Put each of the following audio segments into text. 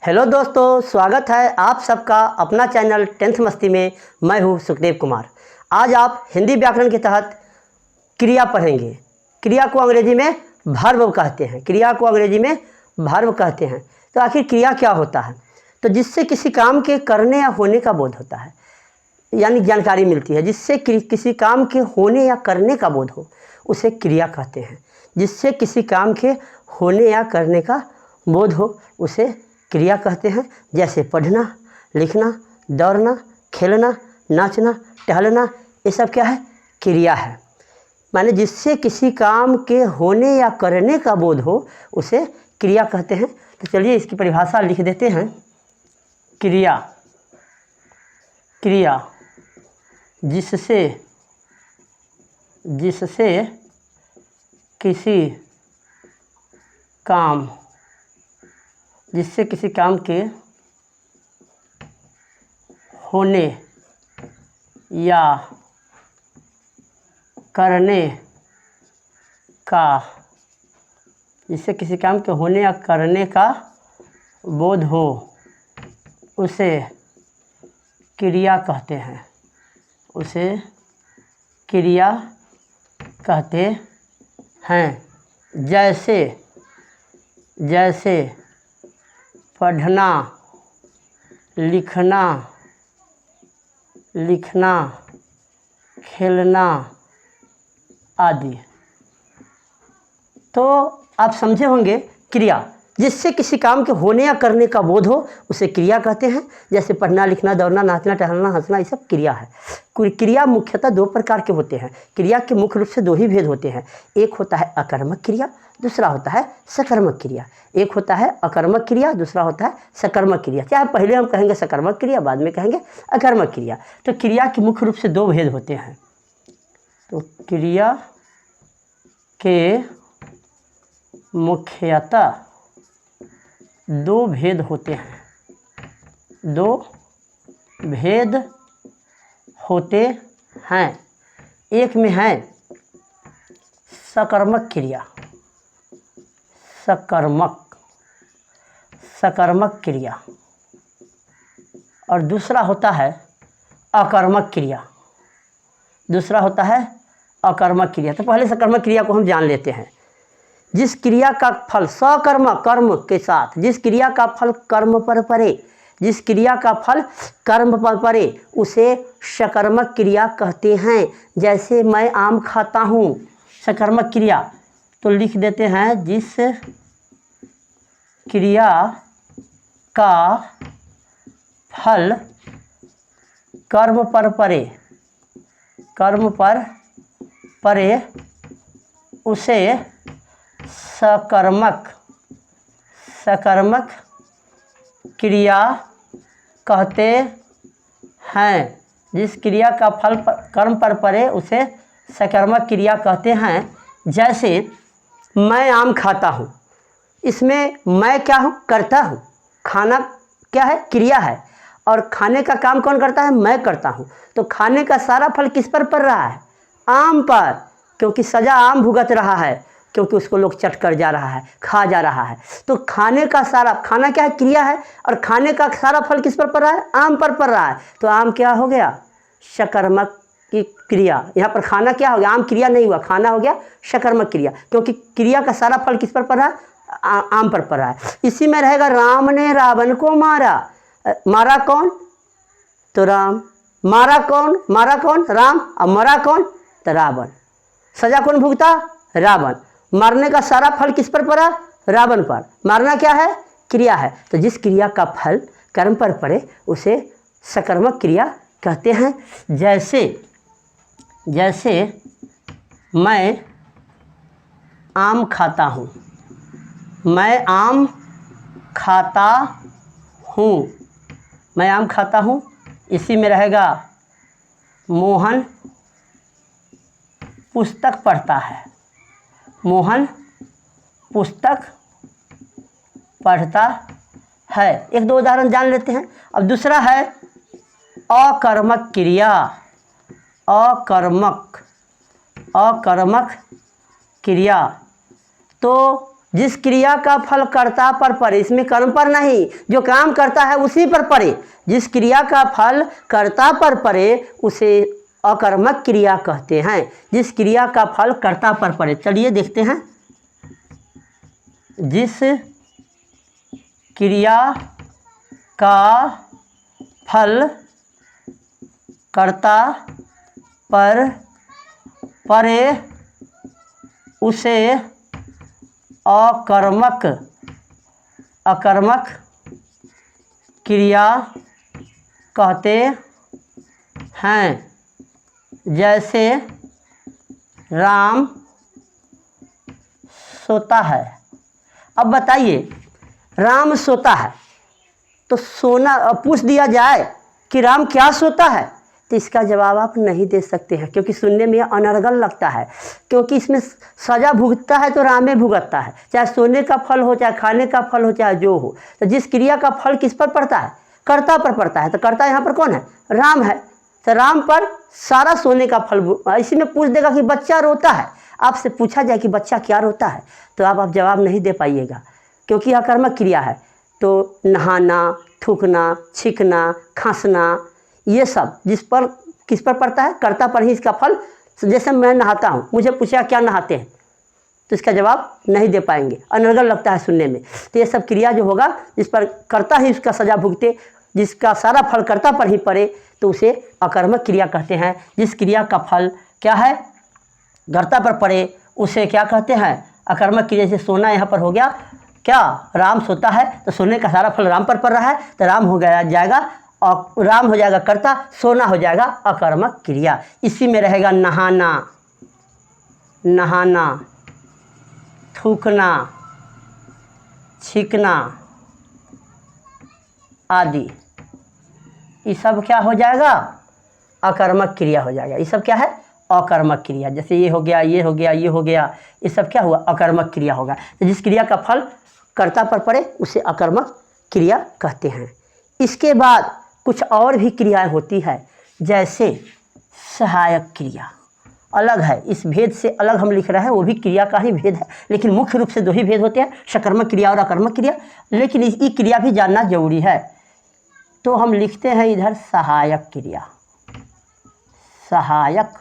Hello दोस्तों, स्वागत है आप सबका अपना चैनल टेंथ मस्ती में। मैं हूं सुखदेव कुमार। आज आप हिंदी व्याकरण के तहत क्रिया पढ़ेंगे। क्रिया को अंग्रेजी में वर्ब कहते हैं। क्रिया को अंग्रेजी में वर्ब कहते हैं। तो आखिर क्रिया क्या होता है? तो जिससे किसी काम के करने या होने का बोध होता है, यानी जानकारी मिलती है। जिससे किसी काम के होने या करने का बोध हो, उसे क्रिया कहते हैं। जिससे किसी काम के होने या करने का बोध हो, उसे क्रिया कहते हैं। जैसे पढ़ना, लिखना, दौड़ना, खेलना, नाचना, टहलना, ये सब क्या है? क्रिया है। माने जिससे किसी काम के होने या करने का बोध हो, उसे क्रिया कहते हैं। तो चलिए इसकी परिभाषा लिख देते हैं। क्रिया, क्रिया जिससे किसी काम के होने या करने का बोध हो, उसे क्रिया कहते हैं। उसे क्रिया कहते हैं। जैसे पढ़ना, लिखना, खेलना आदि। तो आप समझे होंगे, क्रिया जिससे किसी काम के होने या करने का बोध हो, उसे क्रिया कहते हैं। जैसे पढ़ना, लिखना, दौड़ना, नाचना, टहलना, हंसना, ये सब क्रिया है। क्रिया मुख्यतः दो प्रकार के होते हैं। क्रिया के मुख्य रूप से दो ही भेद होते हैं। एक होता है अकर्मक क्रिया, दूसरा होता है सकर्मक क्रिया। एक होता है अकर्मक क्रिया, दूसरा होता है सकर्मक क्रिया। चाहे पहले हम कहेंगे सकर्मक क्रिया, बाद में कहेंगे अकर्मक क्रिया। तो क्रिया के मुख्य रूप से दो भेद होते हैं। तो क्रिया के मुख्यतः दो भेद होते हैं। दो भेद होते हैं। एक में है सकर्मक क्रिया, सकर्मक क्रिया, और दूसरा होता है अकर्मक क्रिया। तो पहले सकर्मक क्रिया को हम जान लेते हैं। जिस क्रिया का फल कर्म के साथ, जिस क्रिया का फल कर्म पर पड़े, उसे सकर्मक क्रिया कहते हैं। जैसे मैं आम खाता हूँ, सकर्मक क्रिया। तो लिख देते हैं, जिस क्रिया का फल कर्म पर पड़े, उसे सकर्मक क्रिया कहते हैं। जिस क्रिया का फल कर्म पर पड़े, उसे सकर्मक क्रिया कहते हैं। जैसे मैं आम खाता हूँ, इसमें मैं क्या हूँ? करता हूँ। खाना क्या है? क्रिया है। और खाने का काम कौन करता है? मैं करता हूँ। तो खाने का सारा फल किस पर पड़ रहा है? आम पर, क्योंकि सजा आम भुगत रहा है, क्योंकि उसको लोग चट कर जा रहा है, खा जा रहा है। तो खाना क्या है? क्रिया है। और खाने का सारा फल किस पर पड़ रहा है? आम पर पड़ रहा है। तो आम क्या हो गया? सकर्मक की क्रिया। यहाँ पर खाना क्या हो गया? आम क्रिया नहीं हुआ, खाना हो गया सकर्मक क्रिया, क्योंकि क्रिया का सारा फल किस पर पड़ रहा है? आम पर पड़ रहा है। इसी में रहेगा राम ने रावण को मारा। मारा कौन? तो राम। मारा कौन? राम। और मरा कौन? तो रावण। सजा कौन भुगता? रावण। मारने का सारा फल किस पर पड़ा? रावण पर। मारना क्या है? क्रिया है। तो जिस क्रिया का फल कर्म पर पड़े, उसे सकर्मक क्रिया कहते हैं। जैसे मैं आम खाता हूँ, इसी में रहेगा मोहन पुस्तक पढ़ता है। एक दो उदाहरण जान लेते हैं। अब दूसरा है अकर्मक क्रिया। अकर्मक क्रिया। तो जिस क्रिया का फल कर्ता पर पड़े, इसमें कर्म पर नहीं, जो काम करता है उसी पर पड़े। जिस क्रिया का फल कर्ता पर पड़े उसे अकर्मक क्रिया कहते हैं। जिस क्रिया का फल कर्ता पर पड़े, चलिए देखते हैं। जिस क्रिया का फल कर्ता पर पड़े उसे अकर्मक क्रिया कहते हैं। जैसे राम सोता है। अब बताइए, राम सोता है तो सोना पूछ दिया जाए कि राम क्या सोता है, तो इसका जवाब आप नहीं दे सकते हैं, क्योंकि सुनने में अनर्गल लगता है। क्योंकि इसमें सजा भुगतता है तो रामे भुगतता है, चाहे सोने का फल हो, चाहे खाने का फल हो, चाहे जो हो। तो जिस क्रिया का फल किस पर पड़ता है? कर्ता पर पड़ता है। तो कर्ता यहाँ पर कौन है? राम है। तो राम पर सारा सोने का फल। इसी में पूछ देगा कि बच्चा रोता है, आपसे पूछा जाए कि बच्चा क्या रोता है, तो आप जवाब नहीं दे पाइएगा, क्योंकि यह कर्मक क्रिया है। तो नहाना, थूकना, छींकना, खांसना, ये सब जिस पर किस पर पड़ता है? कर्ता पर ही इसका फल। जैसे मैं नहाता हूँ, मुझे पूछा क्या नहाते हैं, तो इसका जवाब नहीं दे पाएंगे, अनर्गल लगता है सुनने में। तो ये सब क्रिया जो होगा जिस पर कर्ता ही उसका सजा भुगते, जिसका सारा फल कर्ता पर ही पड़े, तो उसे अकर्मक क्रिया कहते हैं। जिस क्रिया का फल क्या है? कर्ता पर पड़े उसे क्या कहते हैं? अकर्मक क्रिया। जैसे सोना यहाँ पर हो गया, क्या राम सोता है तो सोने का सारा फल राम पर पड़ रहा है, तो राम हो जाएगा, और राम हो जाएगा कर्ता, सोना हो जाएगा अकर्मक क्रिया। इसी में रहेगा नहाना, थूकना, छींकना आदि, ये सब क्या हो जाएगा? अकर्मक क्रिया हो जाएगा। ये सब क्या है? अकर्मक क्रिया। जैसे ये हो गया, ये हो गया, ये हो गया, ये सब क्या हुआ? अकर्मक क्रिया होगा। तो जिस क्रिया का फल कर्ता पर पड़े उसे अकर्मक क्रिया कहते हैं। इसके बाद कुछ और भी क्रियाएं होती है, जैसे सहायक क्रिया। अलग है, इस भेद से अलग हम लिख रहे हैं, वो भी क्रिया का ही भेद है, लेकिन मुख्य रूप से दो ही भेद होते हैं, सकर्मक क्रिया और अकर्मक क्रिया। लेकिन ये क्रिया भी जानना जरूरी है। तो हम लिखते हैं इधर सहायक क्रिया। सहायक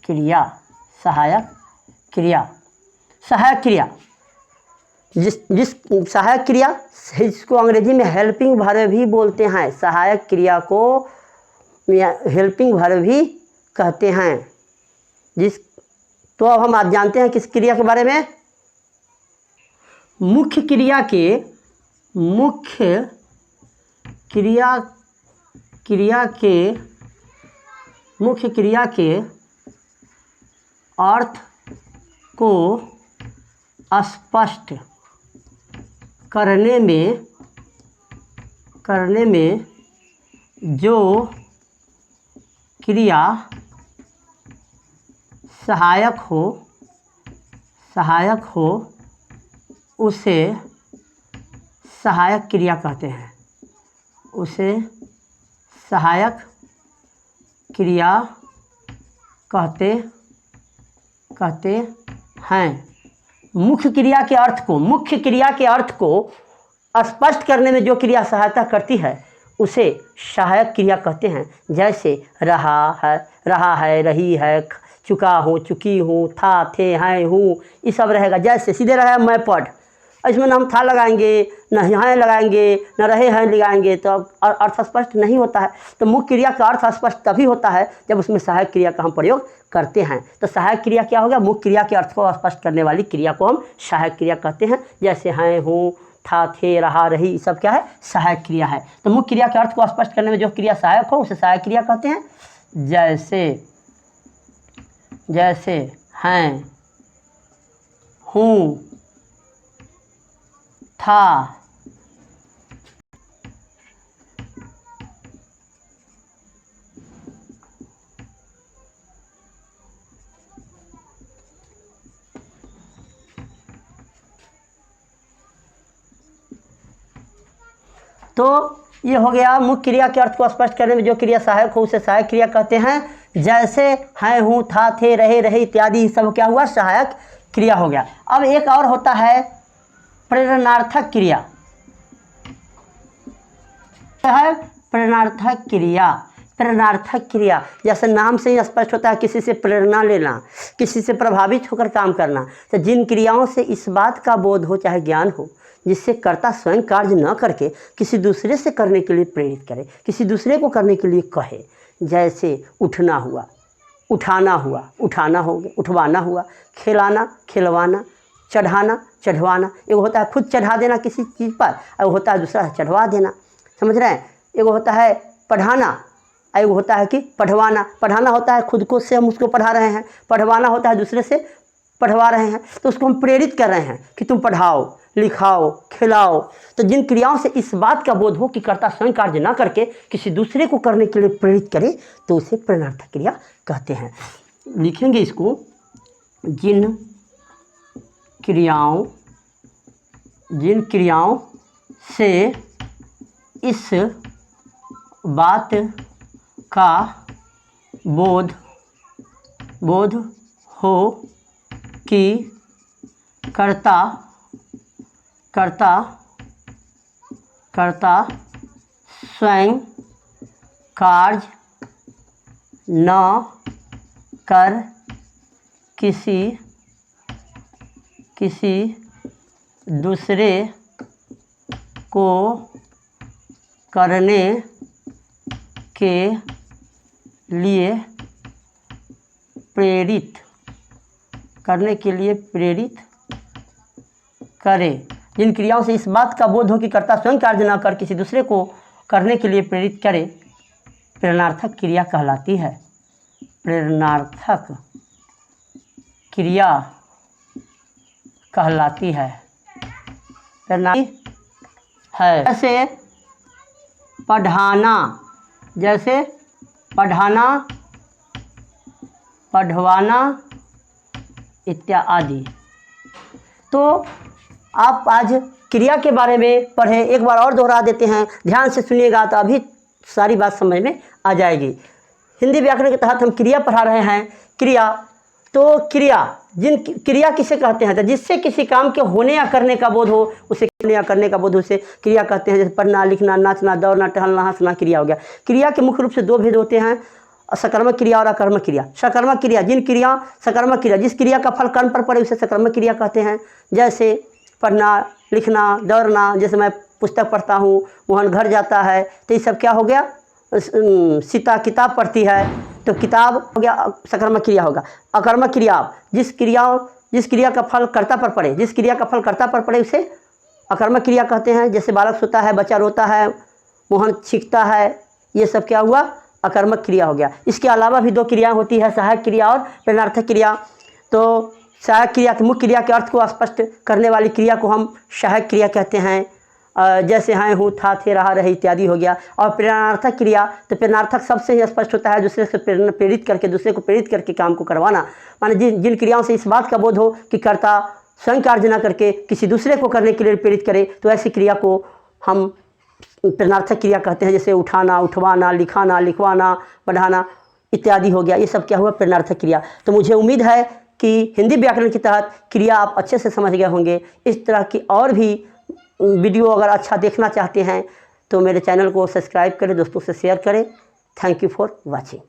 क्रिया जिस सहायक क्रिया, जिसको अंग्रेजी में हेल्पिंग वर्ब भी बोलते हैं, सहायक क्रिया को हेल्पिंग वर्ब भी कहते हैं। तो अब हम आज जानते हैं किस क्रिया के बारे में? मुख्य क्रिया के अर्थ को स्पष्ट करने में जो क्रिया सहायक हो उसे सहायक क्रिया कहते हैं। उसे सहायक क्रिया कहते हैं। मुख्य क्रिया के अर्थ को स्पष्ट करने में जो क्रिया सहायता करती है उसे सहायक क्रिया कहते हैं। जैसे रहा है, रही है, चुका हूँ, चुकी हूँ, था, थे, हैं, हूँ, ये सब रहेगा। जैसे सीधे रहा मैं पढ़, इसमें न हम था लगाएंगे, न हैं लगाएंगे, न रहे हैं लगाएंगे, तो अर्थ स्पष्ट नहीं होता है। तो मुख्य क्रिया का अर्थ स्पष्ट तभी होता है जब उसमें सहायक क्रिया का हम प्रयोग करते हैं। तो सहायक क्रिया क्या होगा? मुख्य क्रिया के अर्थ को स्पष्ट करने वाली क्रिया को हम सहायक क्रिया कहते हैं। जैसे हैं, हूँ, था, थे, रहा, रही, ये सब क्या है? सहायक क्रिया है। तो मुख्य क्रिया के अर्थ को स्पष्ट करने में जो क्रिया सहायक हो उसे सहायक क्रिया कहते हैं। जैसे हैं, हूँ, था, तो ये हो गया मुख्य क्रिया के अर्थ को स्पष्ट करने में जो क्रिया सहायक हो उसे सहायक क्रिया कहते हैं। जैसे हैं, हूँ, था, थे, रहे, रही इत्यादि सब क्या हुआ? सहायक क्रिया हो गया। अब एक और होता है प्रेरणार्थक क्रिया, है प्रेरणार्थक क्रिया। प्रेरणार्थक क्रिया जैसे नाम से ही स्पष्ट होता है, किसी से प्रेरणा लेना, किसी से प्रभावित होकर काम करना। तो जिन क्रियाओं से इस बात का बोध हो चाहे ज्ञान हो जिससे कर्ता स्वयं कार्य न करके किसी दूसरे से करने के लिए प्रेरित करे, किसी दूसरे को करने के लिए कहे। जैसे उठना हुआ, उठाना हुआ, उठाना हो गया, उठवाना हुआ, खिलाना, खिलवाना, चढ़ाना, चढ़वाना। एक होता है खुद चढ़ा देना किसी चीज़ पर, और होता है दूसरा चढ़वा देना। समझ रहे हैं? एक होता है पढ़ाना, एक होता है कि पढ़वाना। पढ़ाना होता है खुद को से हम उसको पढ़ा रहे हैं, पढ़वाना होता है दूसरे से पढ़वा रहे हैं, तो उसको हम प्रेरित कर रहे हैं कि तुम पढ़ाओ, लिखाओ, खिलाओ। तो जिन क्रियाओं से इस बात का बोध हो कि कर्ता स्वयं कार्य ना करके किसी दूसरे को करने के लिए प्रेरित करे, तो उसे प्रेरणार्थक क्रिया कहते हैं। लिखेंगे इसको, जिन क्रियाओं से इस बात का बोध हो कि कर्ता स्वयं कार्य न कर किसी दूसरे को करने के लिए प्रेरित करे। जिन क्रियाओं से इस बात का बोध हो कि कर्ता स्वयं कार्य न कर किसी दूसरे को करने के लिए प्रेरित करे, प्रेरणार्थक क्रिया कहलाती है। प्रेरणार्थक क्रिया कहलाती है। जैसे पढ़ाना, जैसे पढ़ाना, पढ़वाना इत्यादि। तो आप आज क्रिया के बारे में पढ़ें, एक बार और दोहरा देते हैं, ध्यान से सुनिएगा तो अभी सारी बात समझ में आ जाएगी। हिंदी व्याकरण के तहत हम क्रिया पढ़ा रहे हैं। क्रिया, तो क्रिया किसे कहते हैं? तो जिससे किसी काम के होने या करने का बोध हो उसे करने या करने का बोध हो उसे क्रिया कहते हैं। जैसे पढ़ना, लिखना, नाचना, दौड़ना, टहलना, हंसना क्रिया हो गया। क्रिया के मुख्य रूप से दो भेद होते हैं, सकर्मक क्रिया और अकर्मक क्रिया। सकर्मक क्रिया, सकर्मक क्रिया जिस क्रिया का फल कर्म पर पड़े उसे सकर्मक क्रिया कहते हैं। जैसे पढ़ना, लिखना, दौड़ना। जैसे मैं पुस्तक पढ़ता हूँ, मोहन घर जाता है, तो ये सब क्या हो गया? सीता किताब पढ़ती है, तो किताब हो गया, सकर्मक क्रिया होगा। अकर्मक क्रिया, जिस क्रिया का फल कर्ता पर पड़े उसे अकर्मक क्रिया कहते हैं। जैसे बालक सोता है, बच्चा रोता है, मोहन छींकता है, ये सब क्या हुआ? अकर्मक क्रिया हो गया। इसके अलावा भी दो क्रियाएं होती है, सहायक क्रिया और प्रेरणार्थक क्रिया। तो सहायक क्रिया के मुख्य क्रिया के अर्थ को स्पष्ट करने वाली क्रिया को हम सहायक क्रिया कहते हैं। जैसे हैं, हूँ, था, थे, रहा, रहे इत्यादि हो गया। और प्रेरणार्थक क्रिया, तो प्रेरणार्थक सबसे ही स्पष्ट होता है, दूसरे से दूसरे को प्रेरित करके काम को करवाना। माने जिन क्रियाओं से इस बात का बोध हो कि कर्ता स्वयं कार्य न करके किसी दूसरे को करने के लिए प्रेरित करे, तो ऐसी क्रिया को हम प्रेरणार्थक क्रिया कहते हैं। जैसे उठाना, उठवाना, लिखाना, लिखवाना, पढ़ाना इत्यादि हो गया। ये सब क्या हुआ? प्रेरणार्थक क्रिया। तो मुझे उम्मीद है कि हिंदी व्याकरण के तहत क्रिया आप अच्छे से समझ गए होंगे। इस तरह की और भी वीडियो अगर अच्छा देखना चाहते हैं तो मेरे चैनल को सब्सक्राइब करें, दोस्तों से शेयर करें। Thank you for watching.